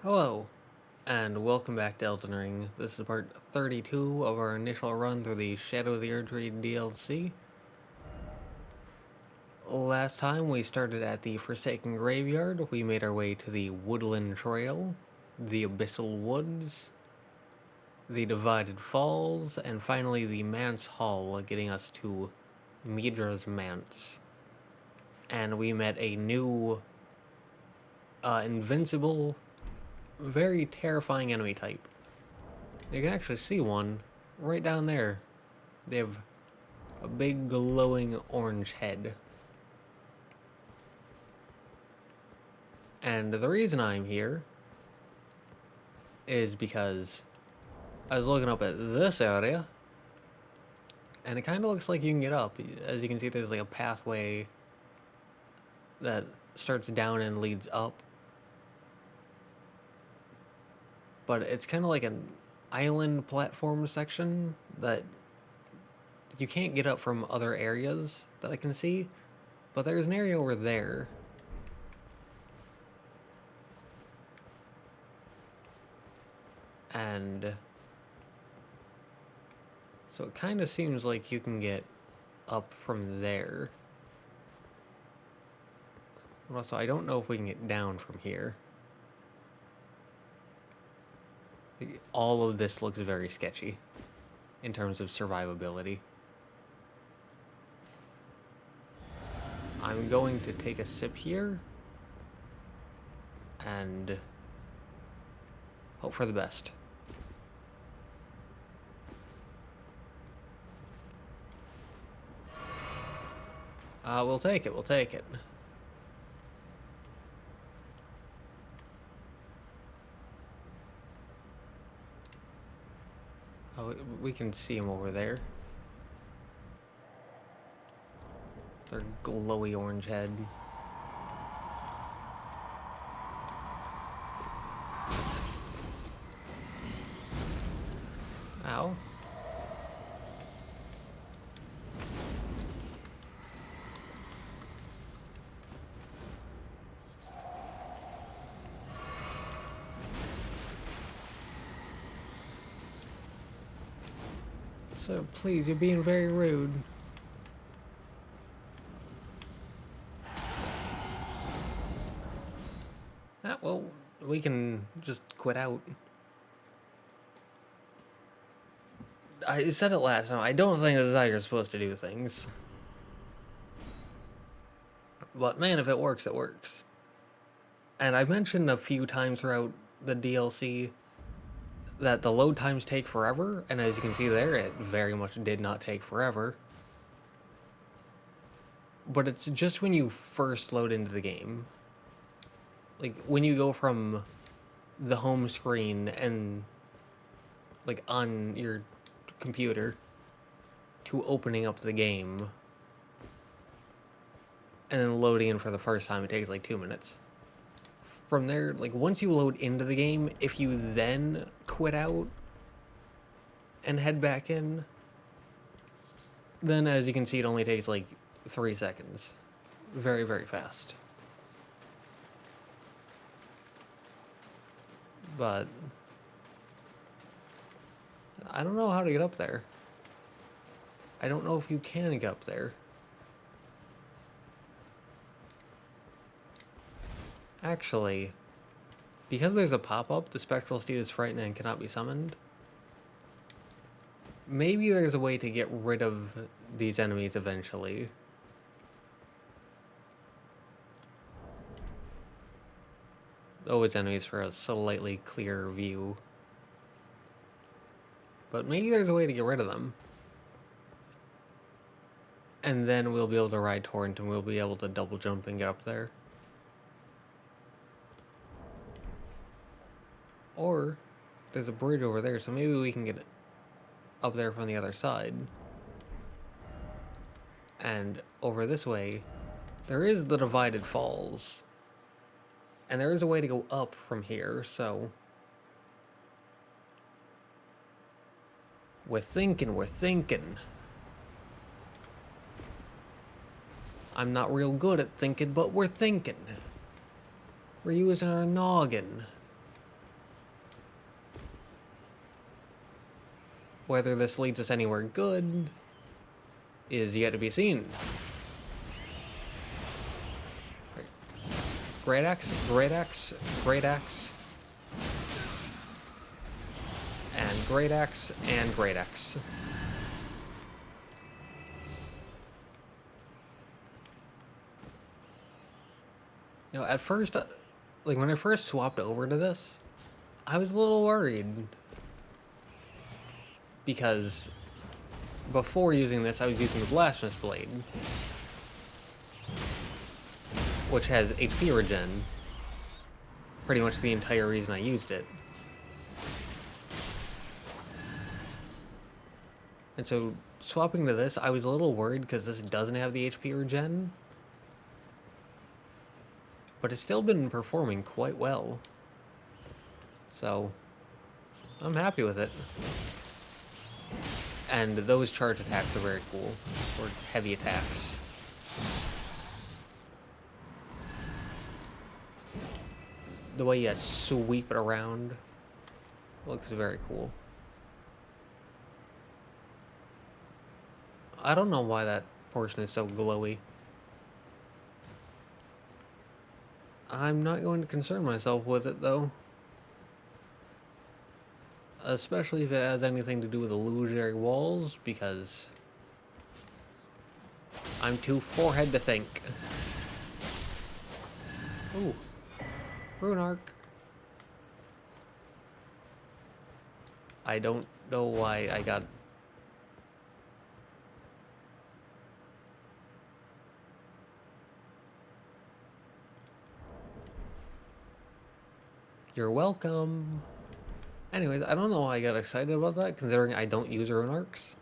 Hello, and welcome back to Elden Ring. This is part 32 of our initial run through the Shadow of the Erdtree DLC. Last time we started at the Forsaken Graveyard. We made our way to the Woodland Trail, the Abyssal Woods, the Divided Falls, and finally the Manse Hall, getting us to Midra's Manse. And we met a new, invincible, very terrifying enemy type. You can actually see one right down there. They have a big glowing orange head. And the reason I'm here is because I was looking up at this area, and it kind of looks like you can get up. As you can see, there's like a pathway that starts down and leads up. But it's kind of like an island platform section that you can't get up from other areas that I can see. But there's an area over there. And so it kind of seems like you can get up from there. Also, I don't know if we can get down from here. All of this looks very sketchy in terms of survivability. I'm going to take a sip here and hope for the best. We'll take it, we'll take it. Oh, we can see him over there. Their glowy orange head. Ow. So please, you're being very rude. Well, we can just quit out. I said it last time, I don't think this is how you're supposed to do things. But man, if it works, it works. And I mentioned a few times throughout the DLC that the load times take forever, and as you can see there, it very much did not take forever. But it's just when you first load into the game. Like, when you go from the home screen and, like, on your computer to opening up the game and then loading in for the first time, it takes like 2 minutes. From there, like, once you load into the game, if you then quit out and head back in, then as you can see, it only takes like 3 seconds. Very, very fast. But I don't know how to get up there. I don't know if you can get up there. Actually, because there's a pop-up, the spectral steed is frightened and cannot be summoned. Maybe there's a way to get rid of these enemies eventually. Always enemies for a slightly clearer view. But maybe there's a way to get rid of them. And then we'll be able to ride Torrent and we'll be able to double jump and get up there. Or there's a bridge over there, so maybe we can get up there from the other side. And over this way, there is the Divided Falls. And there is a way to go up from here, so we're thinking. I'm not real good at thinking, but we're thinking. We're using our noggin. Whether this leads us anywhere good is yet to be seen. Greataxe, Greataxe, Greataxe, and Greataxe, and Greataxe. You know, at first, like when I first swapped over to this, I was a little worried. Because before using this, I was using the Blasphemous Blade, which has HP regen. Pretty much the entire reason I used it. And so, swapping to this, I was a little worried because this doesn't have the HP regen. But it's still been performing quite well. So, I'm happy with it. And those charge attacks are very cool, or heavy attacks. The way you sweep it around looks very cool. I don't know why that portion is so glowy. I'm not going to concern myself with it, though. Especially if it has anything to do with illusory walls, because I'm too forehead to think. Ooh. Rune Arc. I don't know why I got... You're welcome. Anyways, I don't know why I got excited about that, considering I don't use Rune Arcs.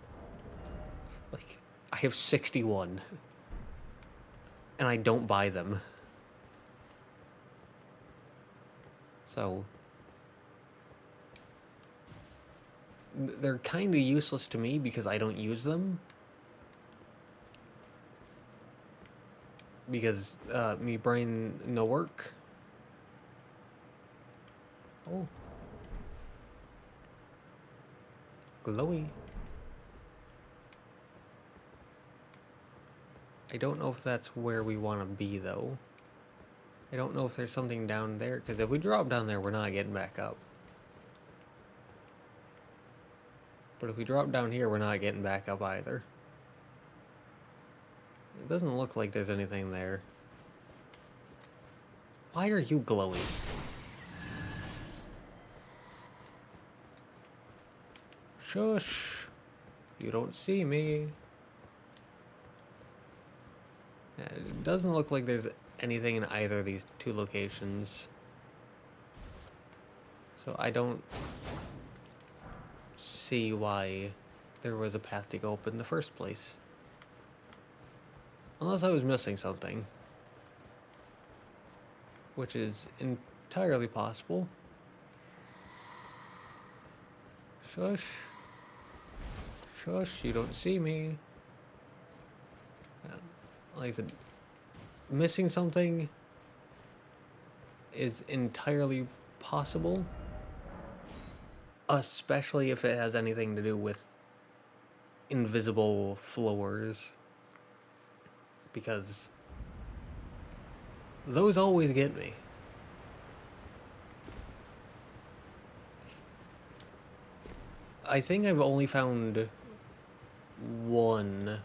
Like, I have 61. And I don't buy them. So... they're kind of useless to me because I don't use them. Because, me brain no work. Oh. Glowy. I don't know if that's where we want to be, though. I don't know if there's something down there, because if we drop down there, we're not getting back up. But if we drop down here, we're not getting back up either. It doesn't look like there's anything there. Why are you glowing? Shush! You don't see me. Yeah, it doesn't look like there's anything in either of these two locations. So I don't see why there was a path to go up in the first place. Unless I was missing something. Which is entirely possible. Shush. Shush, you don't see me. Like I said, missing something is entirely possible. Especially if it has anything to do with invisible floors. Because those always get me. I think I've only found one,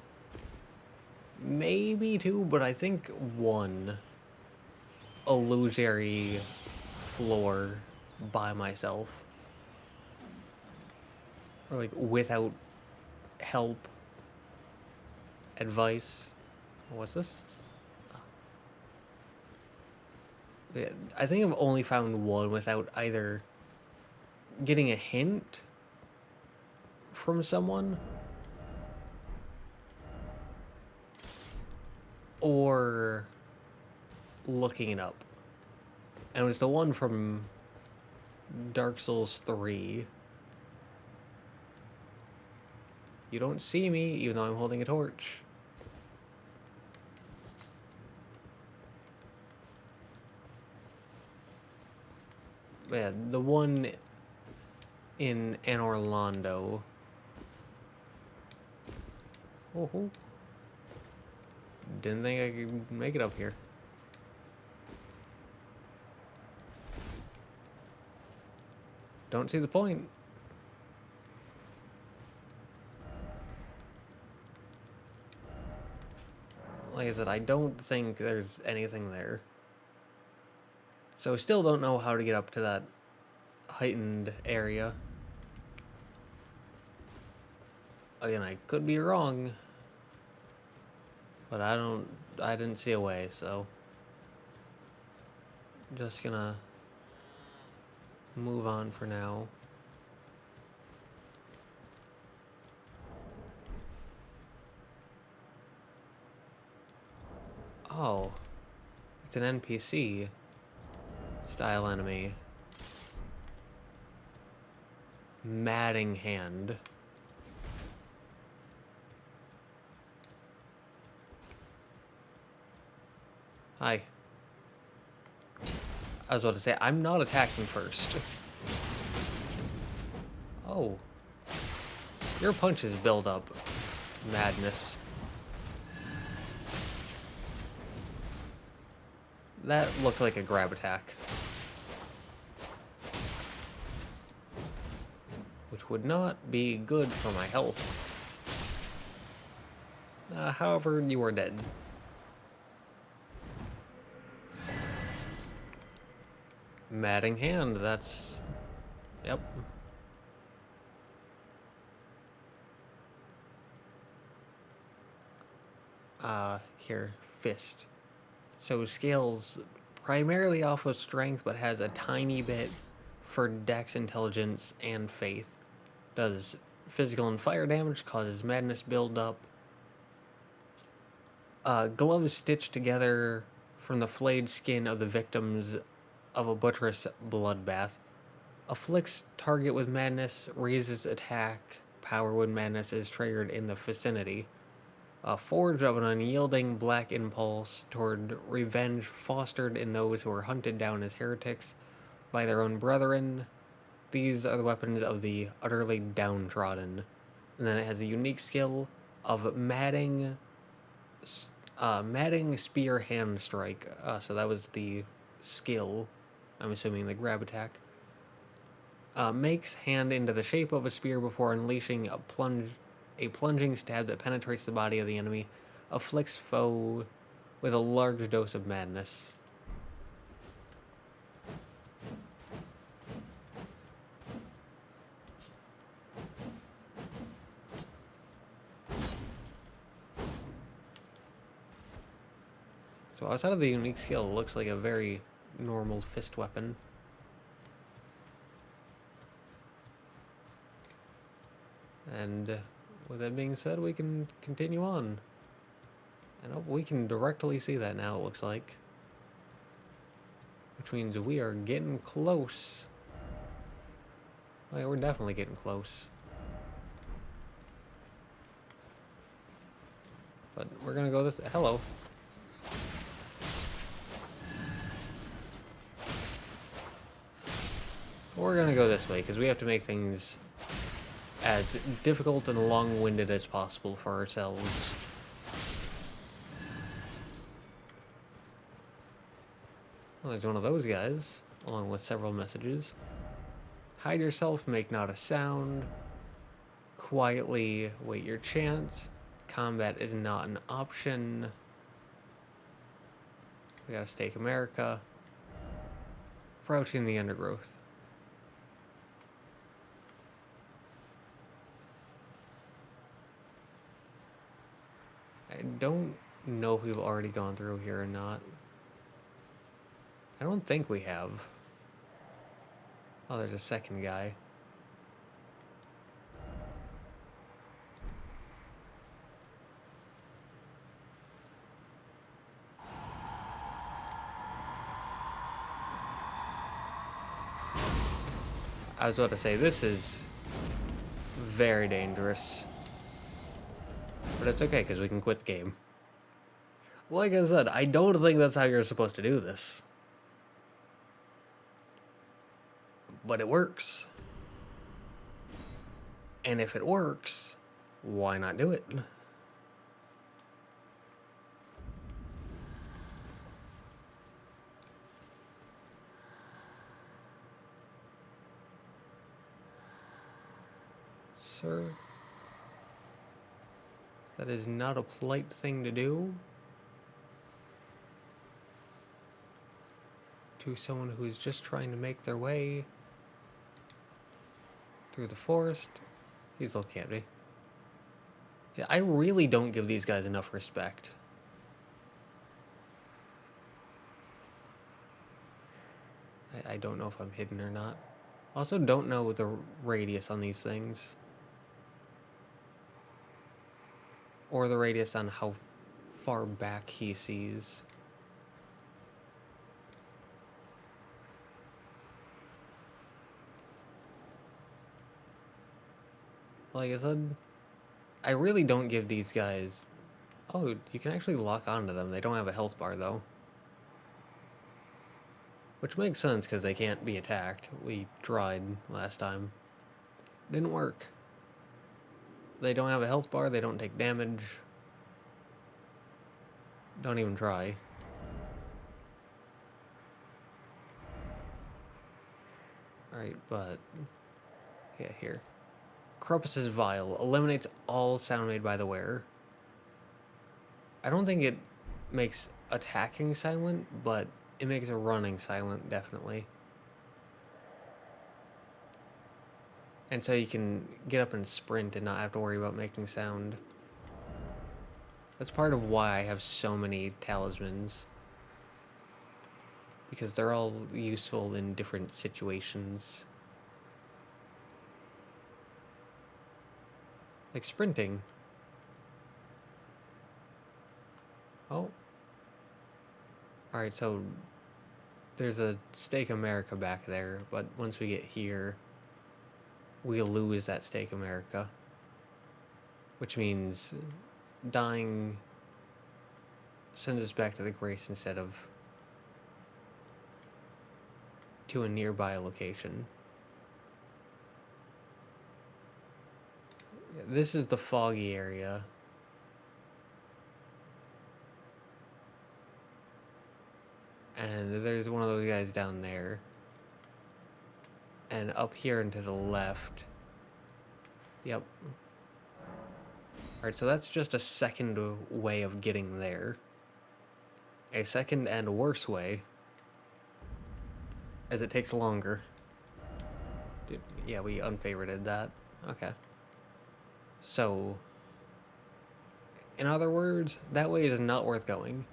maybe two, but I think one illusory floor by myself. Or like without help, advice. What's this? Yeah, I think I've only found one without either getting a hint from someone or looking it up. And it was the one from Dark Souls 3. You don't see me, even though I'm holding a torch. Yeah, the one in Anorlando Oh, didn't think I could make it up here. Don't see the point. Like I said, I don't think there's anything there. So still don't know how to get up to that heightened area. Again, I could be wrong. But I didn't see a way, so just gonna move on for now. Oh, it's an NPC style enemy. Matting Hand. Hi. I was about to say, I'm not attacking first. Oh. Your punches build up madness. That looked like a grab attack. Which would not be good for my health. However, you are dead. Matting Hand, that's... Yep. Here, Fist. So scales primarily off of strength, but has a tiny bit for dex, intelligence, and faith. Does physical and fire damage, causes madness buildup. Gloves stitched together from the flayed skin of the victims of a butcherous bloodbath. Afflicts target with madness, raises attack power when madness is triggered in the vicinity. A forge of an unyielding black impulse toward revenge fostered in those who are hunted down as heretics by their own brethren. These are the weapons of the utterly downtrodden. And then it has the unique skill of matting spear hand strike. So that was the skill. I'm assuming the grab attack. Makes hand into the shape of a spear before unleashing a plunging stab that penetrates the body of the enemy. Afflicts foe with a large dose of madness. So outside of the unique skill, it looks like a very normal fist weapon. And with that being said, we can continue on. And we can directly see that now, it looks like. Which means we are getting close. Oh yeah, we're definitely getting close. But we're gonna go this... Hello. We're gonna go this way, because we have to make things as difficult and long-winded as possible for ourselves. Well, there's one of those guys, along with several messages. Hide yourself, make not a sound. Quietly wait your chance. Combat is not an option. We gotta stake America. Approaching the undergrowth. I don't know if we've already gone through here or not. I don't think we have. Oh, there's a second guy. I was about to say, this is very dangerous. But it's okay, because we can quit the game. Like I said, I don't think that's how you're supposed to do this. But it works. And if it works, why not do it? sir. That is not a polite thing to do to someone who is just trying to make their way through the forest. He's looking at me. Yeah, I really don't give these guys enough respect. I don't know if I'm hidden or not. Also don't know the radius on these things. Or the radius on how far back he sees. Like I said, I really don't give these guys... Oh, you can actually lock onto them. They don't have a health bar, though. Which makes sense, because they can't be attacked. We tried last time. Didn't work. They don't have a health bar, they don't take damage. Don't even try. Alright, but... yeah, here. Krupus's Vial eliminates all sound made by the wearer. I don't think it makes attacking silent, but it makes a running silent, definitely. And so you can get up and sprint and not have to worry about making sound. That's part of why I have so many talismans. Because they're all useful in different situations. Like sprinting. Oh. Alright, so there's a Stake America back there, but once we get here, we'll lose that Stake America. Which means dying sends us back to the Grace instead of to a nearby location. This is the foggy area. And there's one of those guys down there. And up here and to the left. Yep. Alright, so that's just a second way of getting there. A second and worse way. As it takes longer. Dude, yeah, we unfavorited that. Okay. So, in other words, that way is not worth going.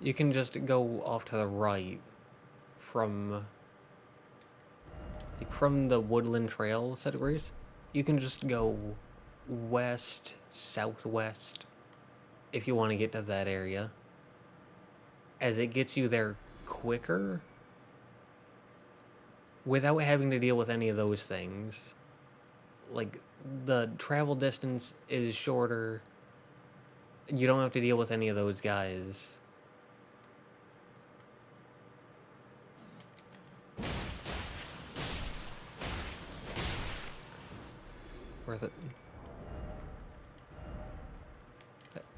You can just go off to the right from the Woodland Trail set of Grace. You can just go west, southwest, if you want to get to that area. As it gets you there quicker, without having to deal with any of those things. Like, the travel distance is shorter. You don't have to deal with any of those guys. Worth it.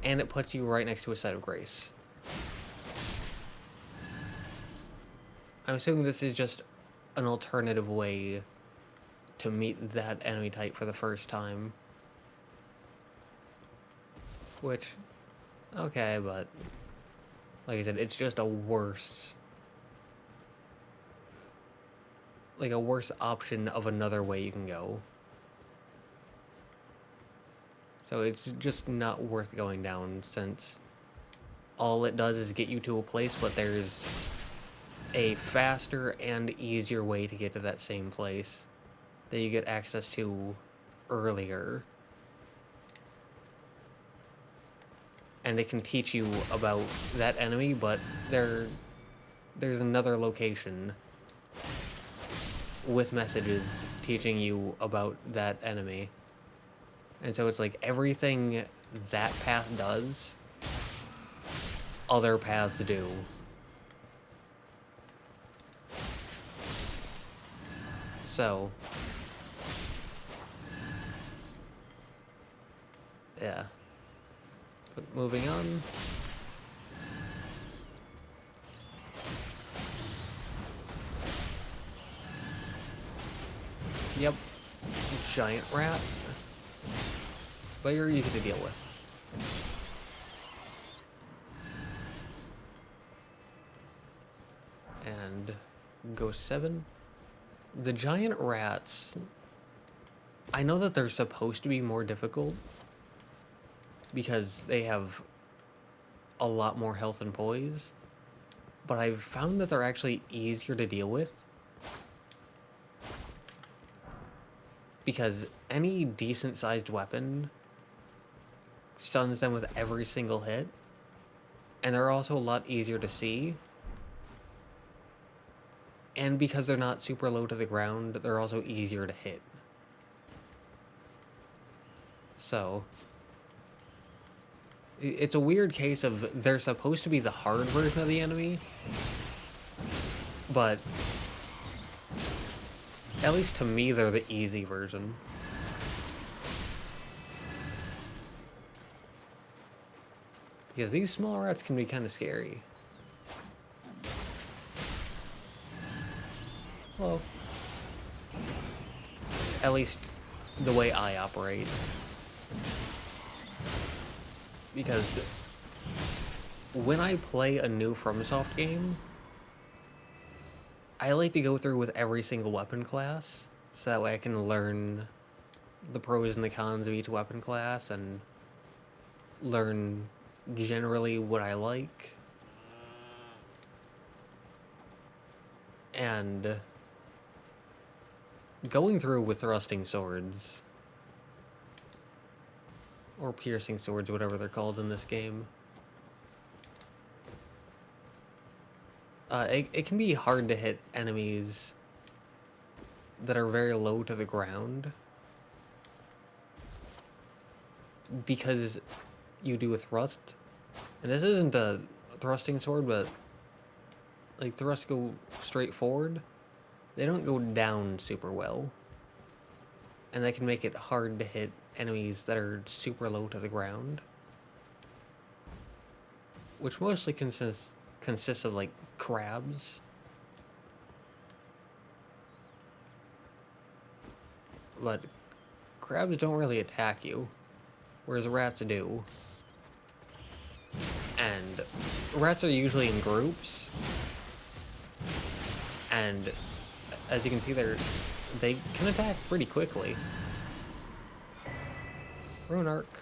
And it puts you right next to a site of Grace. I'm assuming this is just an alternative way to meet that enemy type for the first time. Which, okay, but like I said, it's just a worse, like a worse option of another way you can go. So it's just not worth going down, since all it does is get you to a place, but there's a faster and easier way to get to that same place that you get access to earlier. And it can teach you about that enemy, but there's another location with messages teaching you about that enemy. And so it's like everything that path does, other paths do. So, yeah. But moving on. Yep. giant rat, but you're easy to deal with. And go 7. The giant rats, I know that they're supposed to be more difficult because they have a lot more health and poise, but I've found that they're actually easier to deal with because any decent sized weapon stuns them with every single hit, and they're also a lot easier to see. And because they're not super low to the ground, they're also easier to hit. So it's a weird case of they're supposed to be the hard version of the enemy, but at least to me, they're the easy version. Because these small rats can be kind of scary. Well, at least the way I operate. Because when I play a new FromSoft game, I like to go through with every single weapon class, so that way I can learn the pros and the cons of each weapon class and learn generally what I like. And going through with thrusting swords, or piercing swords, whatever they're called in this game, it can be hard to hit enemies that are very low to the ground because you do a thrust. And this isn't a thrusting sword, but like thrusts go straight forward. They don't go down super well. And that can make it hard to hit enemies that are super low to the ground. Which mostly consists of like crabs. But crabs don't really attack you, whereas rats do. And rats are usually in groups. And as you can see, they can attack pretty quickly. Rune Arc.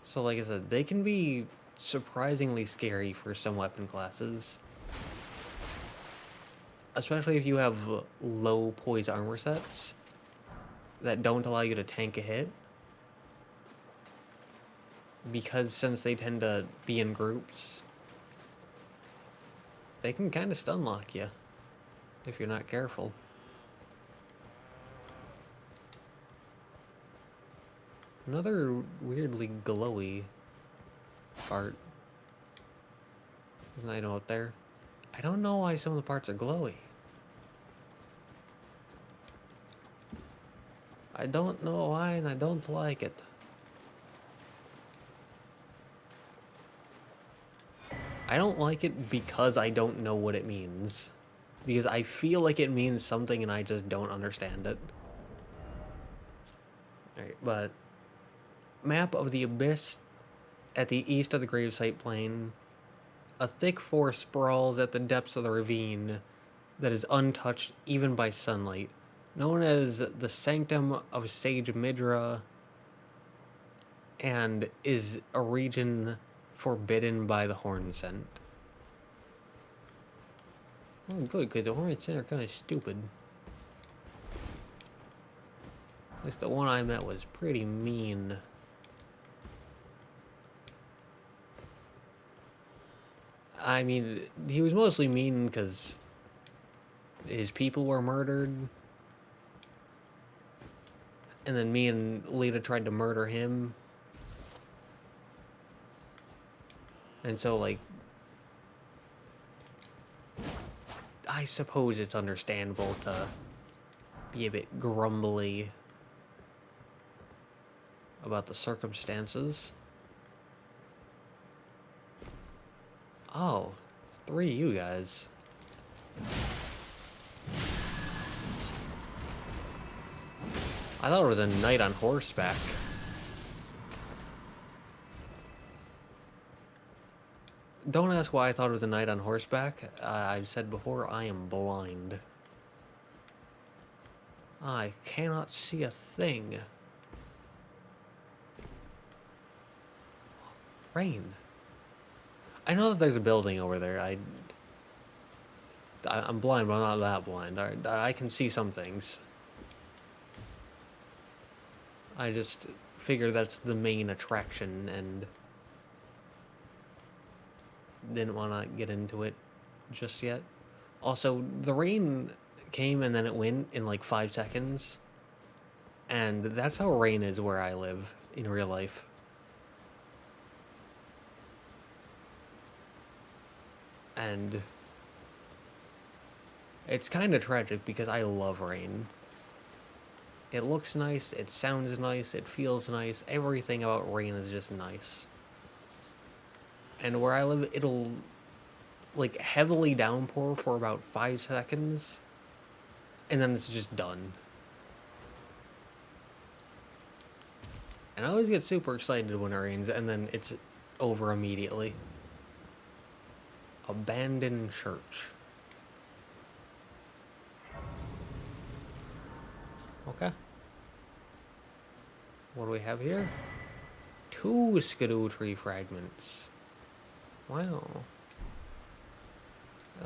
So like I said, they can be surprisingly scary for some weapon classes. Especially if you have low poise armor sets that don't allow you to tank a hit. Because since they tend to be in groups, they can kind of stun lock you if you're not careful. Another weirdly glowy part. There's an item out there. I don't know why some of the parts are glowy. I don't know why, and I don't like it. I don't like it because I don't know what it means. Because I feel like it means something and I just don't understand it. Alright, but map of the Abyss at the east of the gravesite plain. A thick forest sprawls at the depths of the ravine that is untouched even by sunlight, known as the Sanctum of Sage Midra, and is a region forbidden by the Horn Scent. Oh, good, because the Horn Scent are kind of stupid. At least the one I met was pretty mean. I mean, he was mostly mean because his people were murdered. And then me and Lita tried to murder him. And so, like, I suppose it's understandable to be a bit grumbly about the circumstances. Oh, 3 of you guys. I thought it was a knight on horseback. Don't ask why I thought it was a knight on horseback. I've said before, I am blind. I cannot see a thing. Rain. I know that there's a building over there. I'm blind, but I'm not that blind. I can see some things. I just figure that's the main attraction and didn't want to get into it just yet. Also, the rain came and then it went in like 5 seconds. And that's how rain is where I live in real life. And it's kind of tragic because I love rain. It looks nice, it sounds nice, it feels nice. Everything about rain is just nice. And where I live, it'll like heavily downpour for about 5 seconds. And then it's just done. And I always get super excited when it rains, and then it's over immediately. Abandoned church. Okay. What do we have here? 2 Scadutree Fragments. Wow.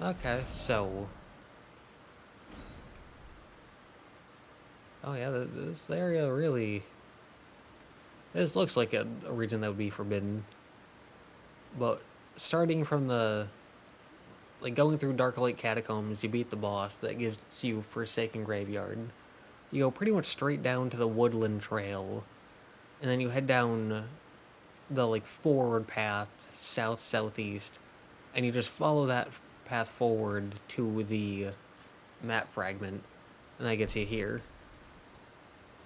Okay, so... Oh yeah, this area really... This looks like a region that would be forbidden. But starting from the... Like, going through Dark Lake Catacombs, you beat the boss that gives you Forsaken Graveyard. You go pretty much straight down to the Woodland Trail. And then you head down the, like, forward path, south-southeast. And you just follow that path forward to the map fragment. And that gets you here.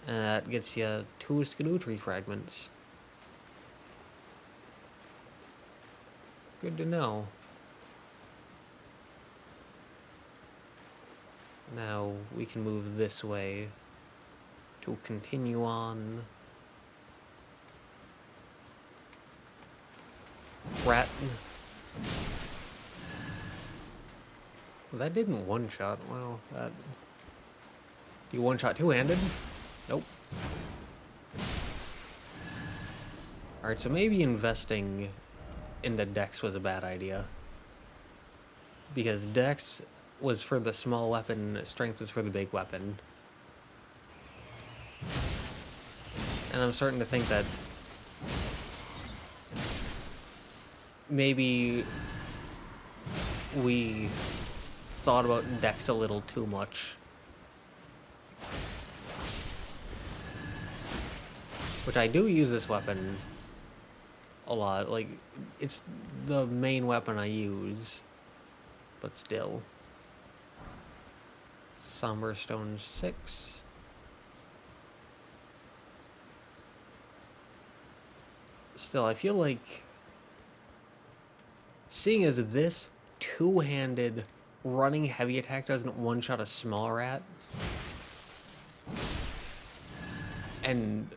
And that gets you 2 Scadutree Fragments. Good to know. Now we can move this way to continue on. Rat. That didn't one-shot. Wow, that... You one-shot two-handed? Nope. Alright, so maybe investing into Dex was a bad idea. Because Dex was for the small weapon, strength was for the big weapon. And I'm starting to think that maybe we thought about Dex a little too much. Which I do use this weapon a lot. Like, it's the main weapon I use. But still. Somber Stone 6. Still, I feel like... Seeing as this two-handed running heavy attack doesn't one-shot a small rat. And...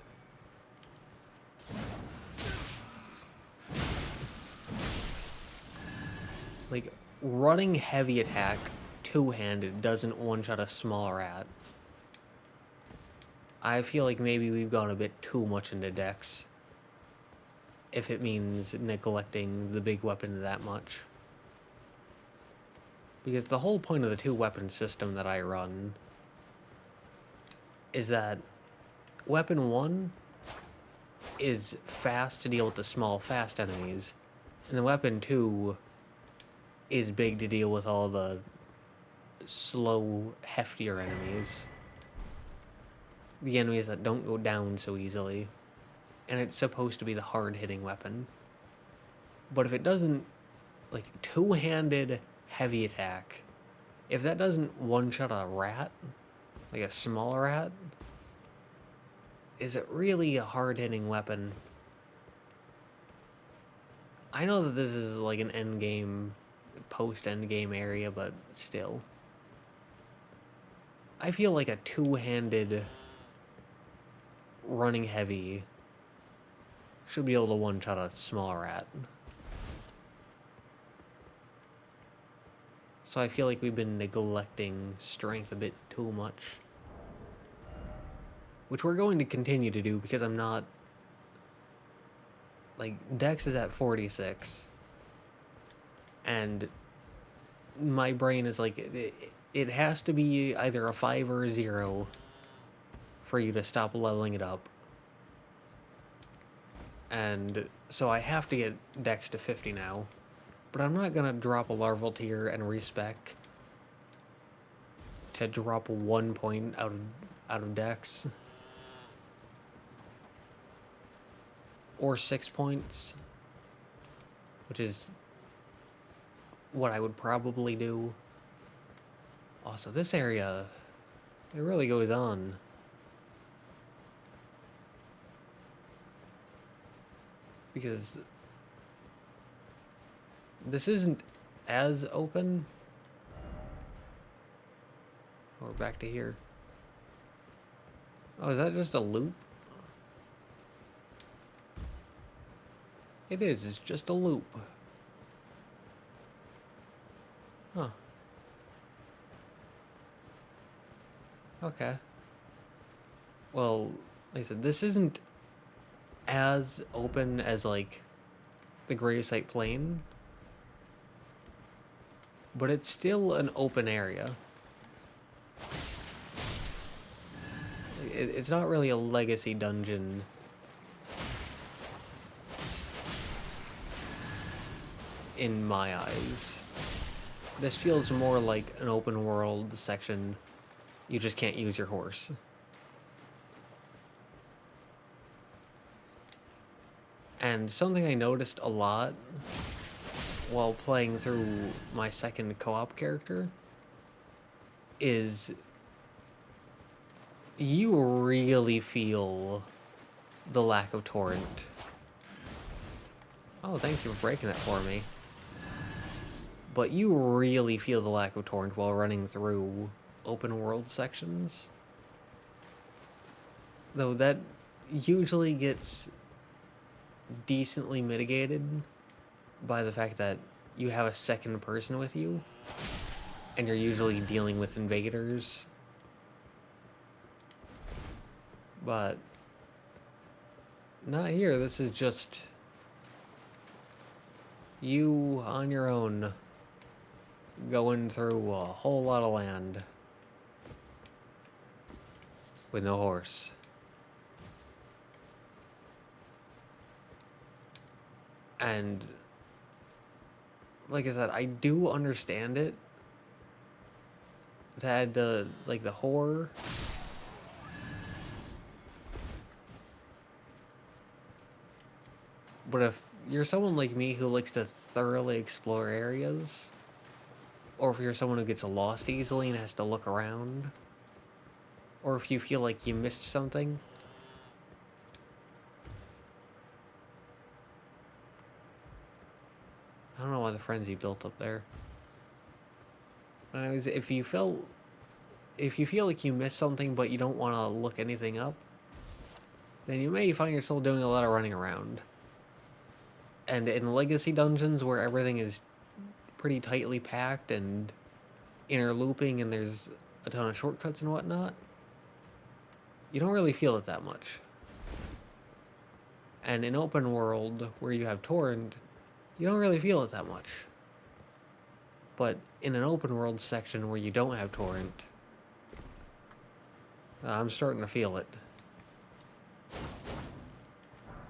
like, running heavy attack two-handed doesn't one-shot a small rat. I feel like maybe we've gone a bit too much into Dex. If it means neglecting the big weapon that much. Because the whole point of the 2-weapon system that I run is that weapon 1 is fast to deal with the small, fast enemies, and the weapon 2 is big to deal with all the slow, heftier enemies. The enemies that don't go down so easily. And it's supposed to be the hard-hitting weapon. But if it doesn't, like, two-handed heavy attack, if that doesn't one-shot a rat, like a small rat, is it really a hard-hitting weapon? I know that this is like an endgame, post-endgame area, but still. I feel like a two-handed running heavy should be able to one-shot a small rat. So I feel like we've been neglecting strength a bit too much. Which we're going to continue to do because I'm not... Like, Dex is at 46. And my brain is like, it has to be either a 5 or a 0 for you to stop leveling it up. And so I have to get Dex to 50 now. But I'm not going to drop a larval tier and respec to drop 1 point out of Dex. Or 6 points. Which is what I would probably do. Also, this area, it really goes on. Because this isn't as open. We're back to here. Oh, is that just a loop? It is, it's just a loop. Huh. Okay. Well, like I said, this isn't as open as, like, the Gravesite Plain. But it's still an open area. It's not really a legacy dungeon. In my eyes. This feels more like an open world section. You just can't use your horse. And something I noticed a lot while playing through my second co-op character is you really feel the lack of torrent. Oh, thank you for breaking that for me. But you really feel the lack of torrent while running through open world sections. Though that usually gets decently mitigated by the fact that you have a second person with you and you're usually dealing with invaders. But not here. This is just you on your own going through a whole lot of land with no horse. And like I said, I do understand it. It had like the horror. But if you're someone like me who likes to thoroughly explore areas, or if you're someone who gets lost easily and has to look around, or if you feel like you missed something, I don't know why the frenzy built up there. But anyways, if you feel like you missed something but you don't want to look anything up, then you may find yourself doing a lot of running around. And in legacy dungeons where everything is pretty tightly packed and interlooping and there's a ton of shortcuts and whatnot, you don't really feel it that much. And in open world where you have torrent, you don't really feel it that much. But in an open world section where you don't have torrent, I'm starting to feel it.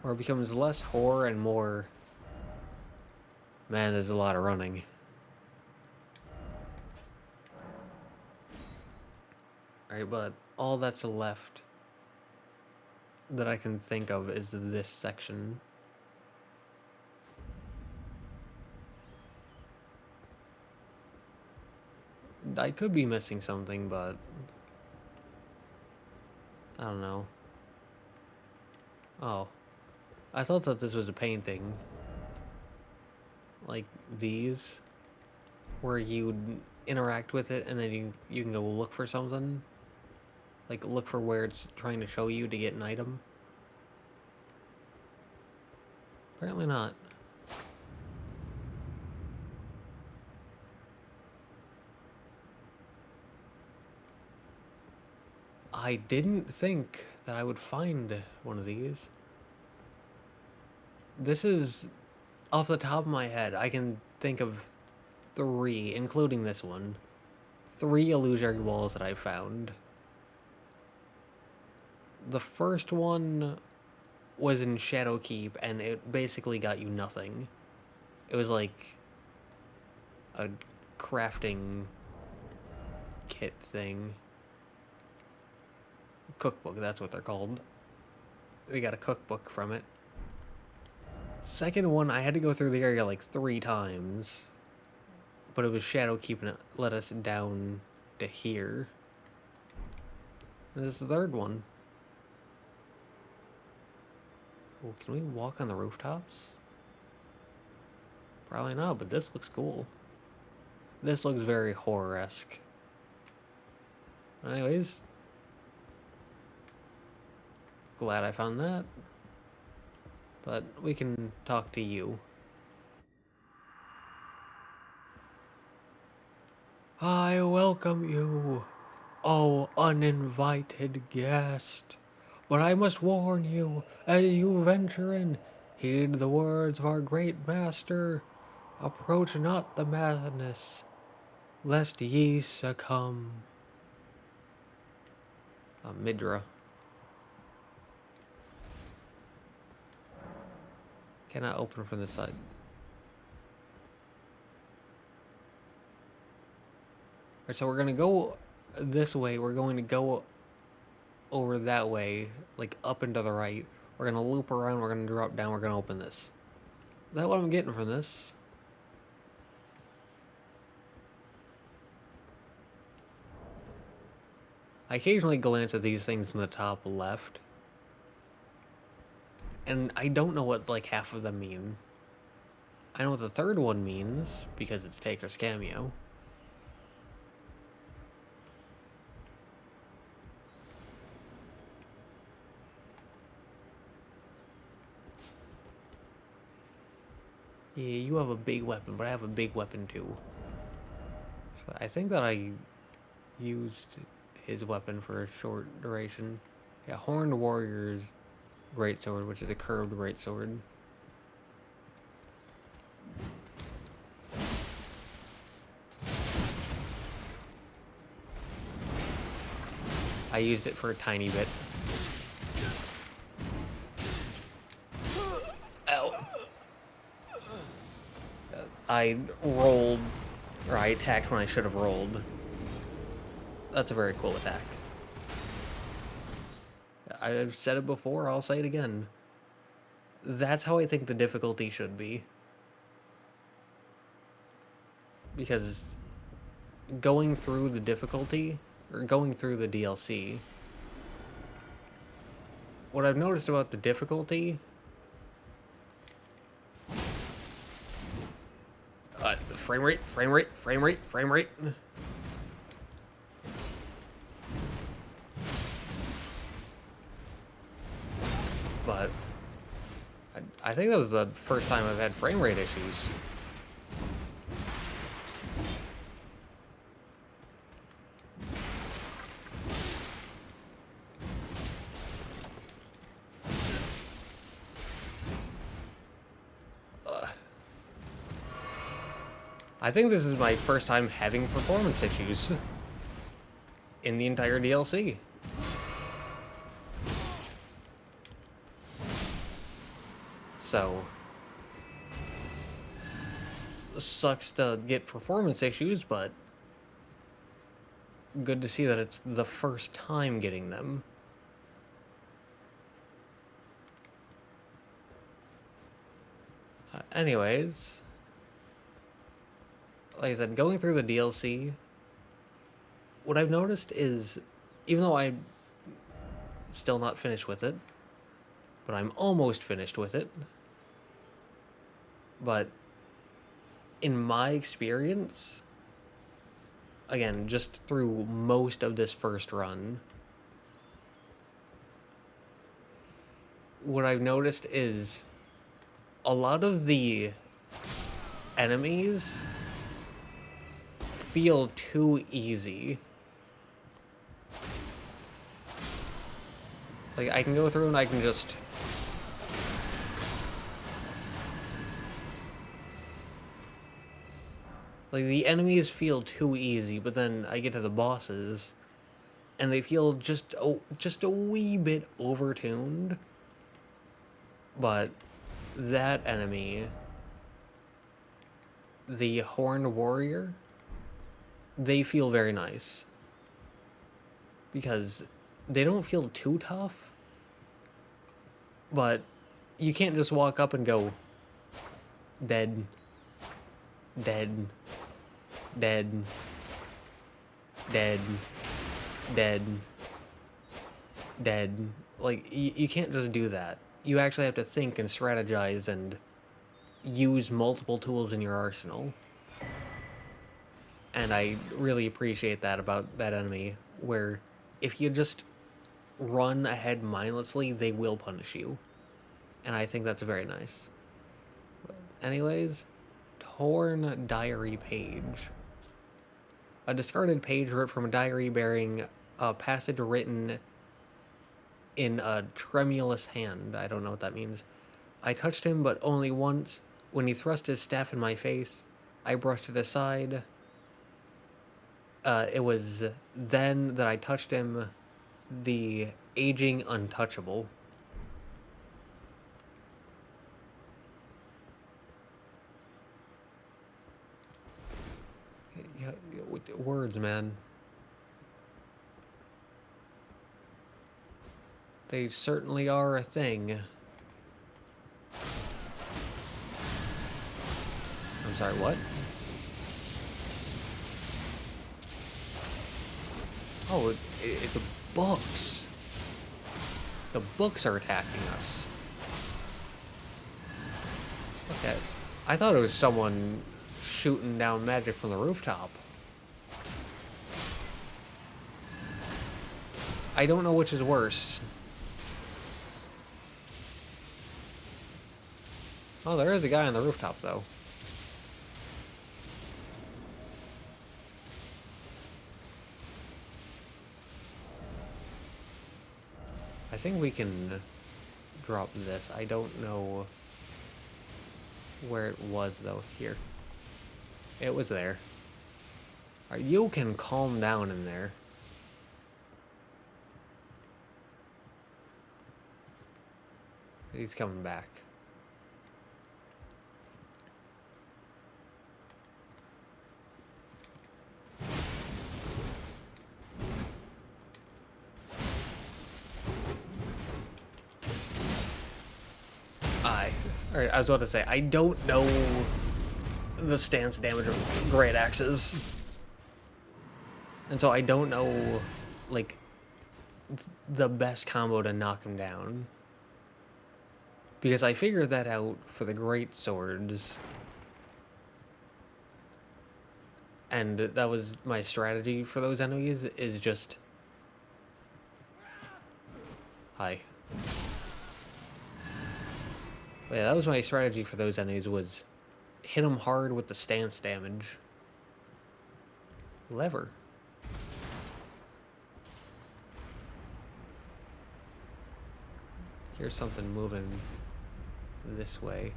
Where it becomes less horror and more, man, there's a lot of running. Alright, but all that's left that I can think of is this section. I could be missing something, but I don't know. Oh, I thought that this was a painting. Like these, where you interact with it and then you can go look for something. Like, look for where it's trying to show you to get an item. Apparently not. I didn't think that I would find one of these. This is, off the top of my head, I can think of 3, including this one. 3 illusory walls that I found. The first one was in Shadowkeep, and it basically got you nothing. It was like a crafting kit thing. Cookbook, that's what they're called. We got a cookbook from it. Second one, I had to go through the area like 3 times. But it was Shadowkeep and it let us down to here. This is the third one. Oh, can we walk on the rooftops? Probably not, but this looks cool. This looks very horror-esque. Anyways. Glad I found that. But we can talk to you. I welcome you, oh uninvited guest. But I must warn you, as you venture in, heed the words of our great master. Approach not the madness, lest ye succumb. Midra. Cannot open from this side. Alright, so we're gonna go this way. We're going to go over that way, like up and to the right. We're gonna loop around, we're gonna drop down, we're gonna open this. Is that what I'm getting from this? I occasionally glance at these things in the top left. And I don't know what like half of them mean. I know what the third one means, because it's Taker's cameo. Yeah, you have a big weapon, but I have a big weapon too. So I think that I used his weapon for a short duration. Yeah, Horned Warrior's greatsword, which is a curved greatsword. I used it for a tiny bit. Ow. I rolled, or I attacked when I should have rolled. That's a very cool attack. I've said it before, I'll say it again. That's how I think the difficulty should be. Because going through the difficulty, or going through the DLC, what I've noticed about the difficulty... frame rate. But I think that was the first time I've had frame rate issues. I think this is my first time having performance issues in the entire DLC. So, sucks to get performance issues, but good to see that it's the first time getting them. Anyways, like I said, going through the DLC, what I've noticed is, even though I'm still not finished with it, but I'm almost finished with it, but in my experience, again, just through most of this first run, what I've noticed is a lot of the enemies feel too easy. Like, I can go through and I can just... Like, the enemies feel too easy, but then I get to the bosses, and they feel just a wee bit overtuned. But that enemy, the Horned Warrior, they feel very nice. Because they don't feel too tough, but you can't just walk up and go, dead, dead, dead, dead, dead, dead. Like, you can't just do that. You actually have to think and strategize and use multiple tools in your arsenal. And I really appreciate that about that enemy, where if you just run ahead mindlessly, they will punish you. And I think that's very nice. But anyways, Torn Diary Page. A discarded page ripped from a diary bearing a passage written in a tremulous hand. I don't know what that means. I touched him, but only once. When he thrust his staff in my face, I brushed it aside. It was then that I touched him, the aging untouchable. Yeah, words, man. They certainly are a thing. I'm sorry, what? Oh, it's books. The books are attacking us. Okay. I thought it was someone shooting down magic from the rooftop. I don't know which is worse. Oh, there is a guy on the rooftop, though. I think we can drop this. I don't know where it was, though. Here. It was there. You can calm down in there. He's coming back. Alright, I was about to say, I don't know the stance damage of Greataxes. And so I don't know, like, the best combo to knock him down. Because I figured that out for the great swords. And that was my strategy for those enemies, is just... Hi. But yeah, that was my strategy for those enemies, was hit them hard with the stance damage. Lever. Here's something moving this way.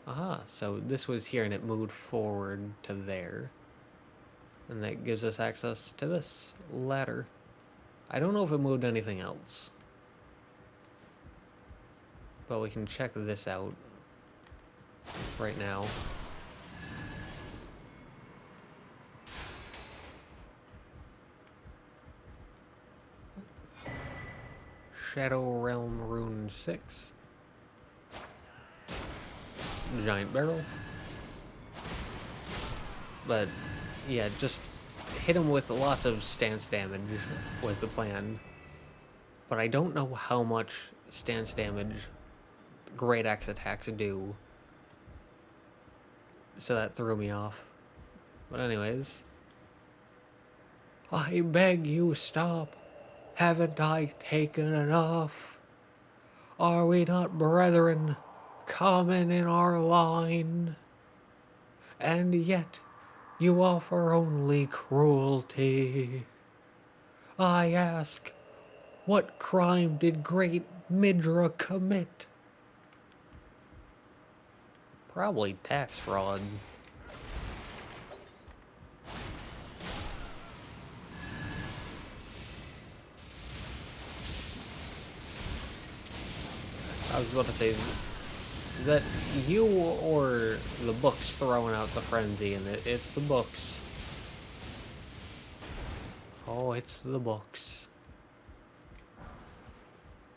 Aha, so this was here and it moved forward to there. And that gives us access to this ladder. I don't know if it moved anything else. But we can check this out right now. Shadow Realm Rune 6. Giant barrel. But yeah, just hit him with lots of stance damage was the plan. But I don't know how much stance damage Greataxe attacks do. So that threw me off. But anyways, I beg you stop. Haven't I taken enough? Are we not brethren, common in our line? And yet you offer only cruelty. I ask, what crime did great Midra commit? Probably tax fraud. I was about to say, is that you or the books throwing out the frenzy? And it's the books. Oh, it's the books.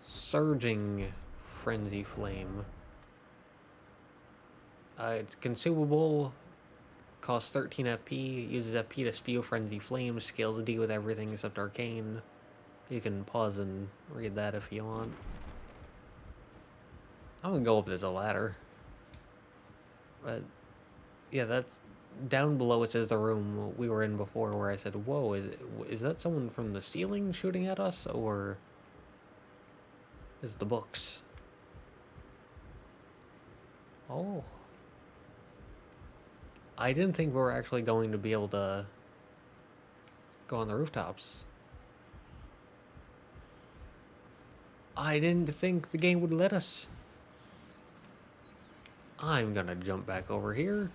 Surging Frenzy Flame. It's consumable, costs 13 FP, uses FP to spew Frenzy Flame, scales D with everything except Arcane. You can pause and read that if you want. I'm gonna go up this ladder. But yeah, that's down below. It says the room we were in before, where I said, "Whoa, is that someone from the ceiling shooting at us, or is it the books?" Oh, I didn't think we were actually going to be able to go on the rooftops. I didn't think the game would let us. I'm gonna jump back over here.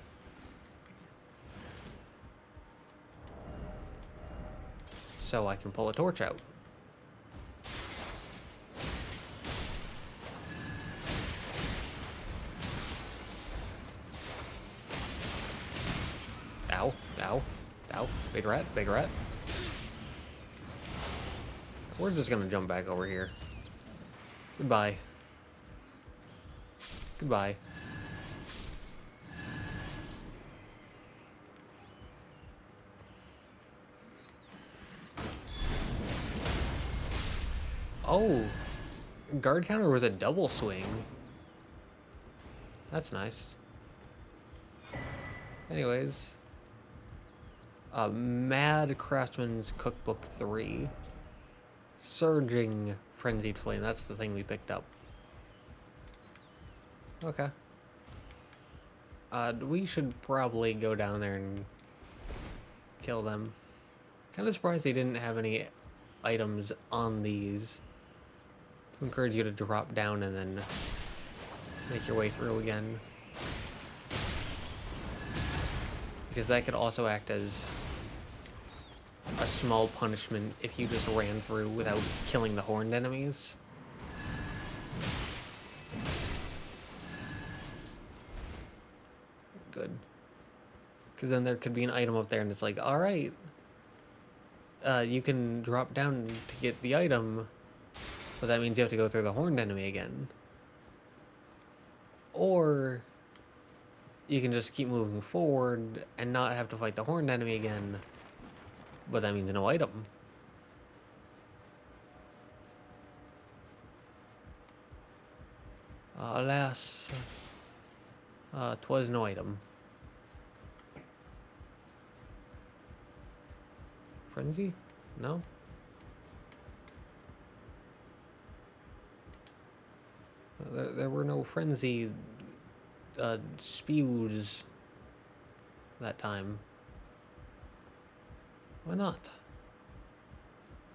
So I can pull a torch out. Ow, ow, ow. Big rat, big rat. We're just gonna jump back over here. Goodbye. Goodbye. Oh, guard counter was a double swing. That's nice. Anyways, Mad Craftsman's Cookbook 3. Surging Frenzied Flame, that's the thing we picked up. Okay. We should probably go down there and kill them. Kind of surprised they didn't have any items on these to encourage you to drop down and then make your way through again. Because that could also act as a small punishment if you just ran through without killing the horned enemies. Good. Because then there could be an item up there and it's like, alright, you can drop down to get the item, but that means you have to go through the horned enemy again. Or you can just keep moving forward and not have to fight the horned enemy again, but that means no item. Alas, 'twas no item. Frenzy? No? There were no frenzy spews that time. Why not?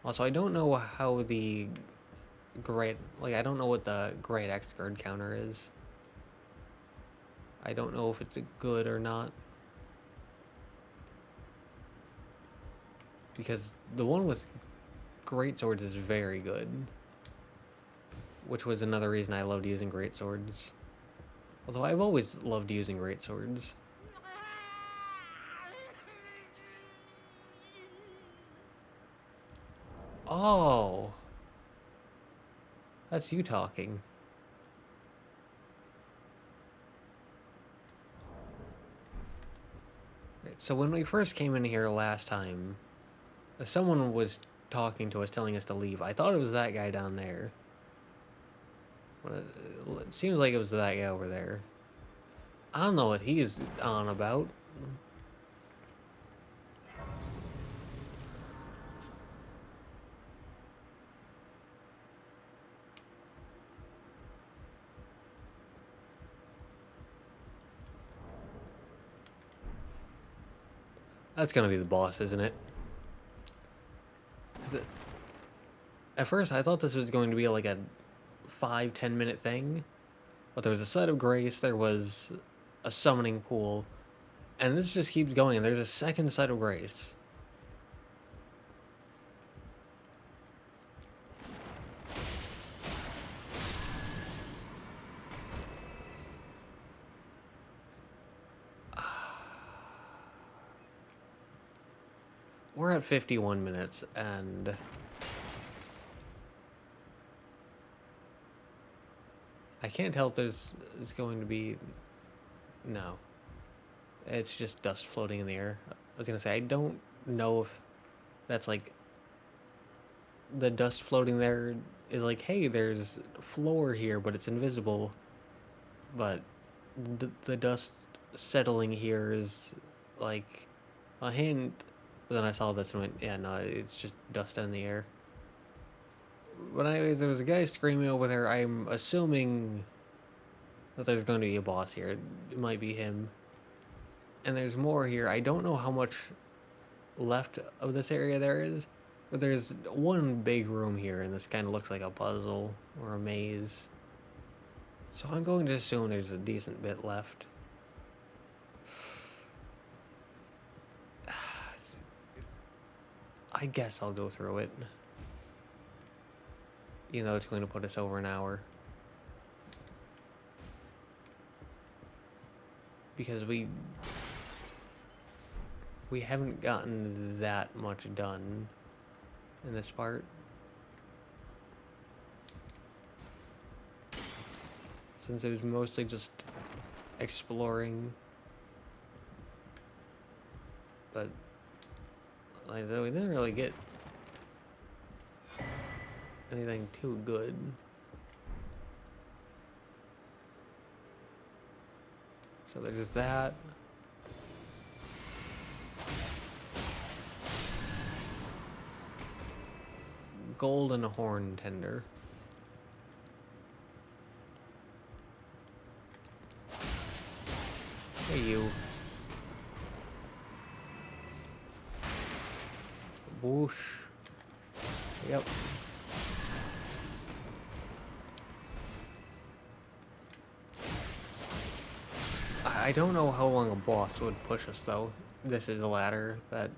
Also, I don't know how the I don't know what the Greataxe guard counter is. I don't know if it's good or not. Because the one with great swords is very good. Which was another reason I loved using great swords. Although I've always loved using great swords. Oh. That's you talking. Right, so when we first came in here last time, someone was talking to us, telling us to leave. I thought it was that guy down there. It seems like it was that guy over there. I don't know what he's on about. That's gonna be the boss, isn't it? At first, I thought this was going to be like a 5-10 minute thing, but there was a site of grace, there was a summoning pool, and this just keeps going. And there's a second site of grace. We're at 51 minutes, and I can't tell if there's going to be... No. It's just dust floating in the air. I was gonna say, I don't know if that's like... The dust floating there is like, hey, there's floor here, but it's invisible. But the dust settling here is like a hint. But then I saw this and went, yeah, no, it's just dust in the air. But anyways, there was a guy screaming over there. I'm assuming that there's going to be a boss here. It might be him. And there's more here. I don't know how much left of this area there is. But there's one big room here, and this kind of looks like a puzzle or a maze. So I'm going to assume there's a decent bit left. I guess I'll go through it. You know, it's going to put us over an hour. Because we haven't gotten that much done in this part. Since it was mostly just exploring. But like I said, we didn't really get anything too good. So there's that. Golden horn tender. Hey, you. Whoosh. Yep. I don't know how long a boss would push us, though. This is the ladder that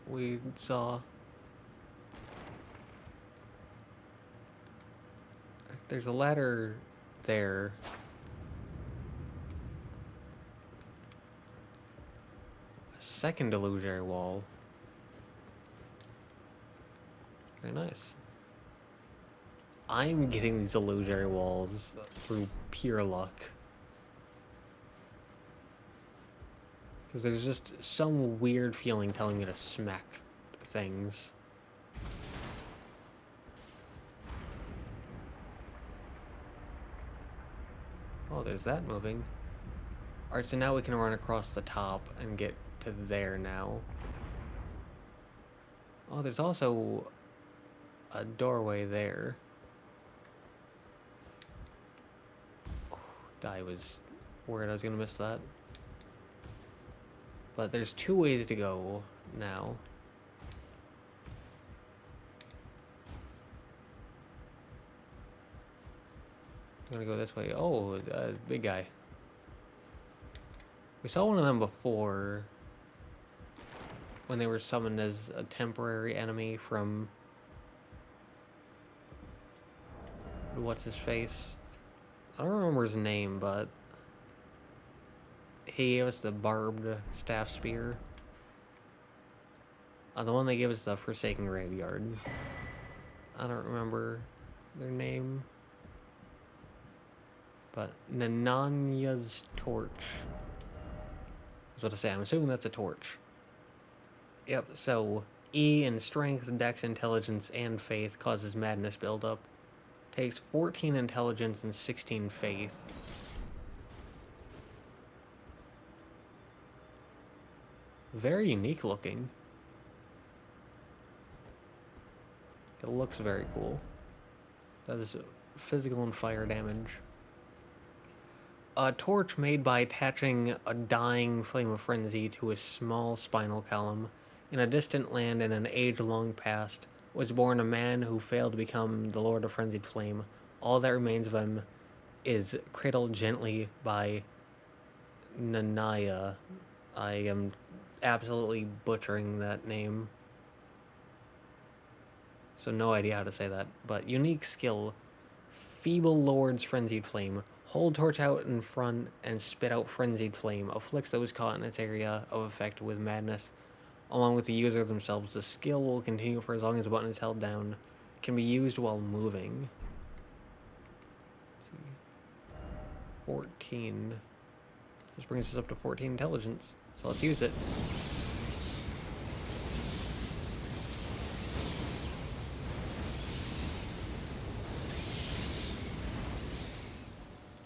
we saw. There's a ladder there. A second illusory wall. Very nice. I'm getting these illusory walls through pure luck. Because there's just some weird feeling telling me to smack things. Oh, there's that moving. Alright, so now we can run across the top and get to there now. Oh, there's also a doorway there. Oh, I was worried I was gonna miss that. But there's two ways to go now. I'm gonna go this way. Oh, big guy. We saw one of them before when they were summoned as a temporary enemy from... What's his face? I don't remember his name, but he gave us the barbed staff spear. The one they gave us the Forsaken Graveyard. I don't remember their name. But Nananya's torch. That's what I say. I'm assuming that's a torch. Yep, so E in strength, dex, intelligence, and faith causes madness buildup. Takes 14 intelligence and 16 faith. Very unique looking. It looks very cool. Does physical and fire damage. A torch made by attaching a dying flame of frenzy to a small spinal column. In a distant land in an age-long past was born a man who failed to become the Lord of Frenzied Flame. All that remains of him is cradled gently by Nanaya. I am absolutely butchering that name, so no idea how to say that. But unique skill, Feeble Lord's Frenzied Flame. Hold torch out in front and spit out Frenzied Flame. Afflicts those caught in its area of effect with madness. Along with the user themselves, the skill will continue for as long as the button is held down. Can be used while moving. Let's see. 14. This brings us up to 14 intelligence. So let's use it.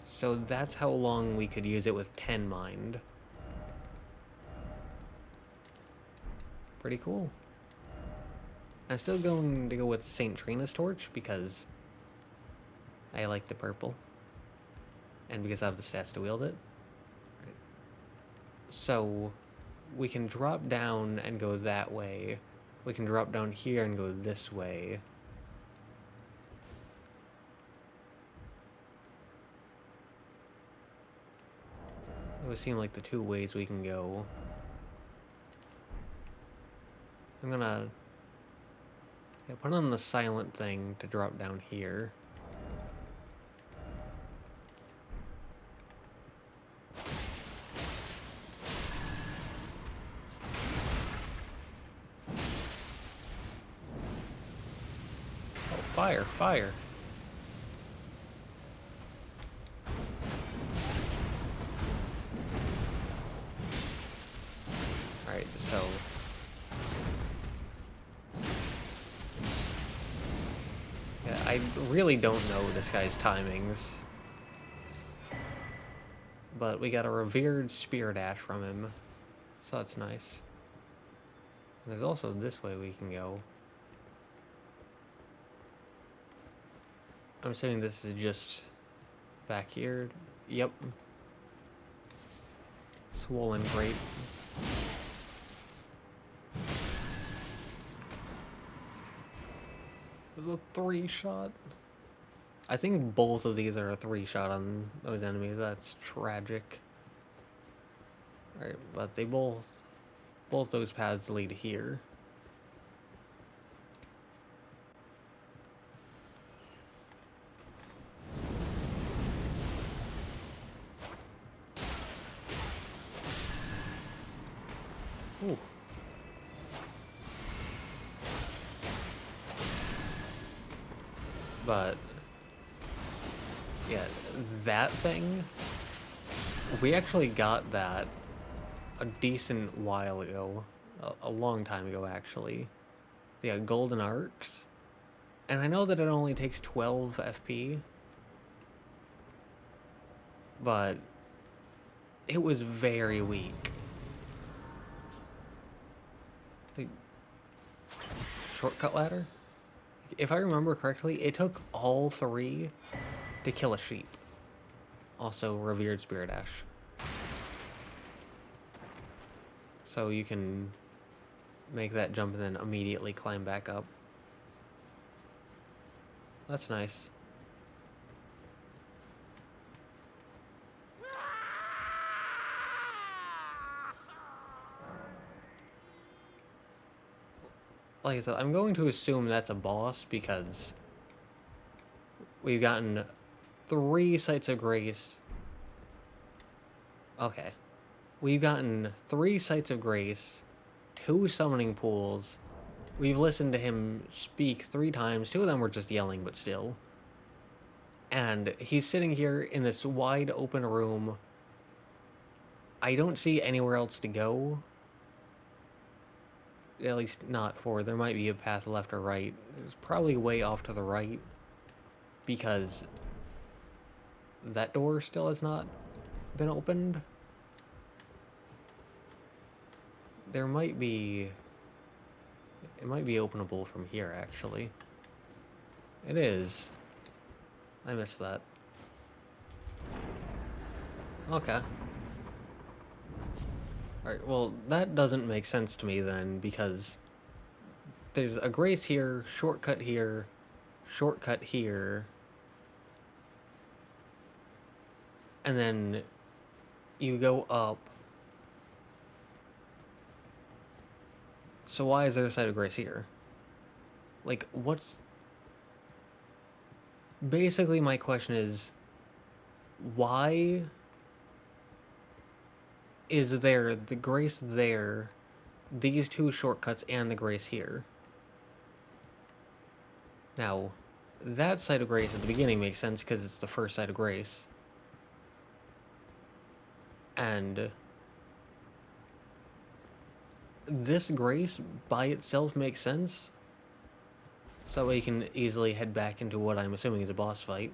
So that's how long we could use it with 10 mind. Pretty cool. I'm still going to go with St. Trina's torch because I like the purple. And because I have the stats to wield it. Right. So we can drop down and go that way. We can drop down here and go this way. It would seem like the two ways we can go. I'm gonna put on the silent thing to drop down here. Oh, fire, fire. Alright, so yeah, I really don't know this guy's timings. But we got a Revered Spirit Ash from him. So that's nice. And there's also this way we can go. I'm assuming this is just back here. Yep. Swollen Grape. It was a 3-shot. I think both of these are a 3-shot on those enemies. That's tragic. Alright, but they both those paths lead here. Ooh. But yeah, that thing, we actually got that a decent while ago, a long time ago actually. Yeah, golden arcs, and I know that it only takes 12 FP, but it was very weak. The shortcut ladder, if I remember correctly, it took all 3 to kill a sheep. Also, Revered Spirit Ash. So you can make that jump and then immediately climb back up. That's nice. Like I said, I'm going to assume that's a boss because we've gotten 3 Sites of Grace. Okay. We've gotten 3 Sites of Grace, 2 Summoning Pools. We've listened to him speak 3 times. 2 of them were just yelling, but still. And he's sitting here in this wide open room. I don't see anywhere else to go. At least not forward. There might be a path left or right. It's probably way off to the right. Because that door still has not been opened. There might be... It might be openable from here, actually. It is. I missed that. Okay. Alright, well, that doesn't make sense to me then, because there's a grace here, shortcut here, and then you go up. So why is there a site of grace here? Like, what's... Basically, my question is, why is there the grace there, these two shortcuts, and the grace here? Now, that site of grace at the beginning makes sense because it's the first site of grace. And this grace by itself makes sense. So that way you can easily head back into what I'm assuming is a boss fight.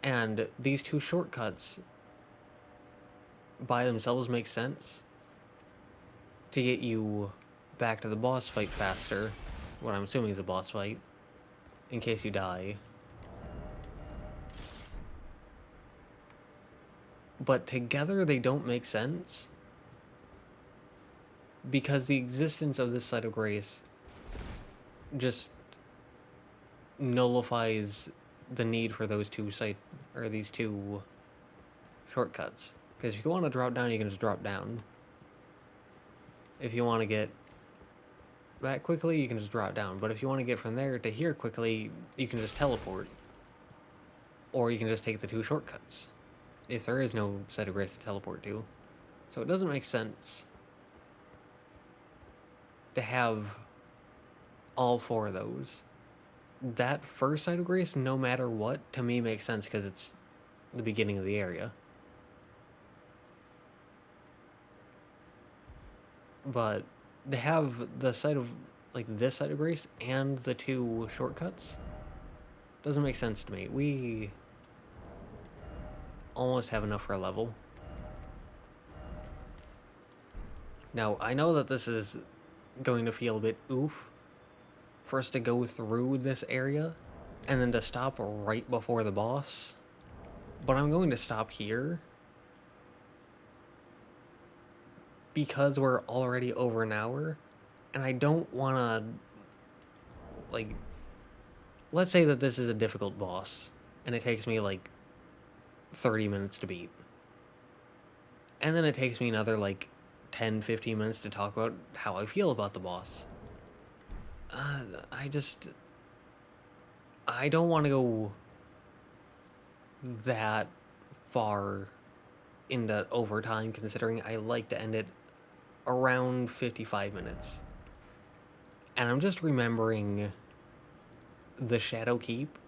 And these two shortcuts by themselves make sense to get you back to the boss fight faster. What I'm assuming is a boss fight. In case you die. But together they don't make sense. Because the existence of this site of grace just nullifies the need for those two these two shortcuts. Because if you want to drop down, you can just drop down. If you want to get back quickly, you can just drop down. But if you want to get from there to here quickly, you can just teleport. Or you can just take the two shortcuts. If there is no site of grace to teleport to. So it doesn't make sense to have all four of those. That first site of grace, no matter what, to me makes sense because it's the beginning of the area. But to have the site of, like, this site of grace and the two shortcuts doesn't make sense to me. We almost have enough for a level. Now, I know that this is going to feel a bit oof for us to go through this area and then to stop right before the boss. But I'm going to stop here because we're already over an hour and I don't want to, like, let's say that this is a difficult boss and it takes me like 30 minutes to beat. And then it takes me another like 10-15 minutes to talk about how I feel about the boss. I don't want to go that far into overtime, considering I like to end it around 55 minutes. And I'm just remembering the Shadow Keep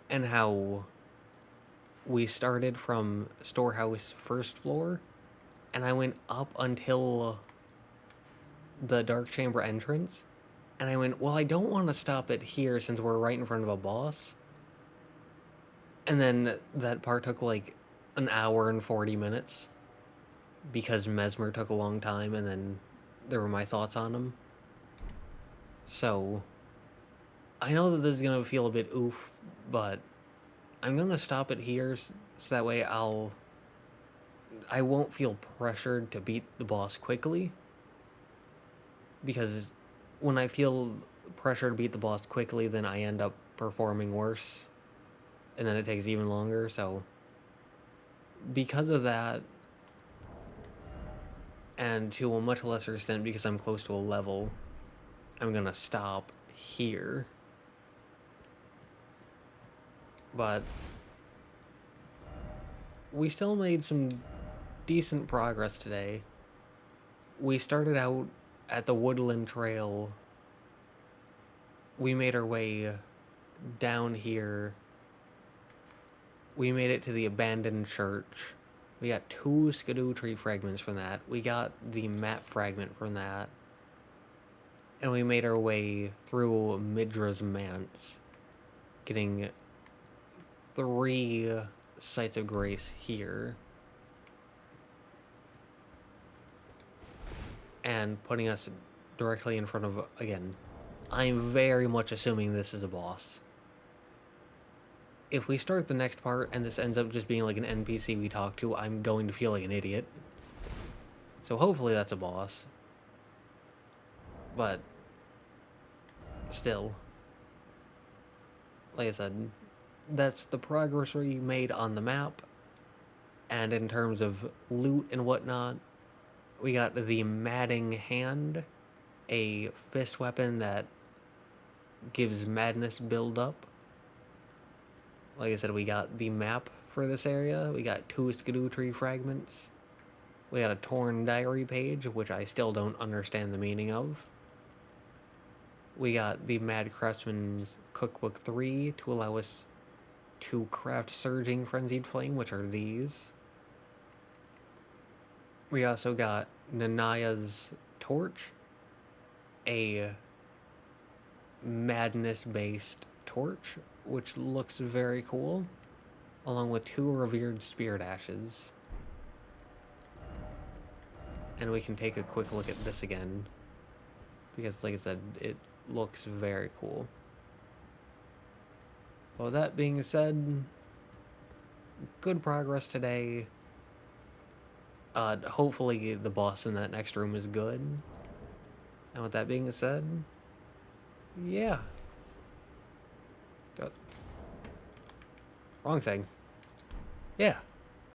and how we started from Storehouse first floor and I went up until the Dark Chamber entrance, and I went, well, I don't want to stop it here since we're right in front of a boss. And then that part took like an hour and 40 minutes because Mesmer took a long time, and then there were my thoughts on him. So I know that this is going to feel a bit oof, but I'm going to stop it here so that way I won't feel pressured to beat the boss quickly. Because when I feel pressure to beat the boss quickly, then I end up performing worse. And then it takes even longer, so... Because of that, and to a much lesser extent because I'm close to a level, I'm gonna stop here. But we still made some decent progress today. We started out at the Woodland Trail. We made our way down here. We made it to the abandoned church. We got 2 Scadutree Fragments from that. We got the map fragment from that. And we made our way through Midra's Manse, getting 3 sites of grace here. And putting us directly in front of, again, I'm very much assuming this is a boss. if we start the next part and this ends up just being like an NPC we talk to, I'm going to feel like an idiot. So hopefully that's a boss. But still, like I said, that's the progress we made on the map. And in terms of loot and whatnot, we got the Madding Hand, a fist weapon that gives madness build up. Like I said, we got the map for this area. We got 2 Scadutree Fragments. We got a torn diary page, which I still don't understand the meaning of. We got the Mad Craftsman's Cookbook 3 to allow us to craft Surging Frenzied Flame, which are these. We also got Nanaya's Torch, a madness-based torch, which looks very cool, along with 2 Revered Spirit Ashes. And we can take a quick look at this again, because like I said, it looks very cool. Well, that being said, good progress today. Hopefully the boss in that next room is good. And with that being said, yeah. Wrong thing. Yeah.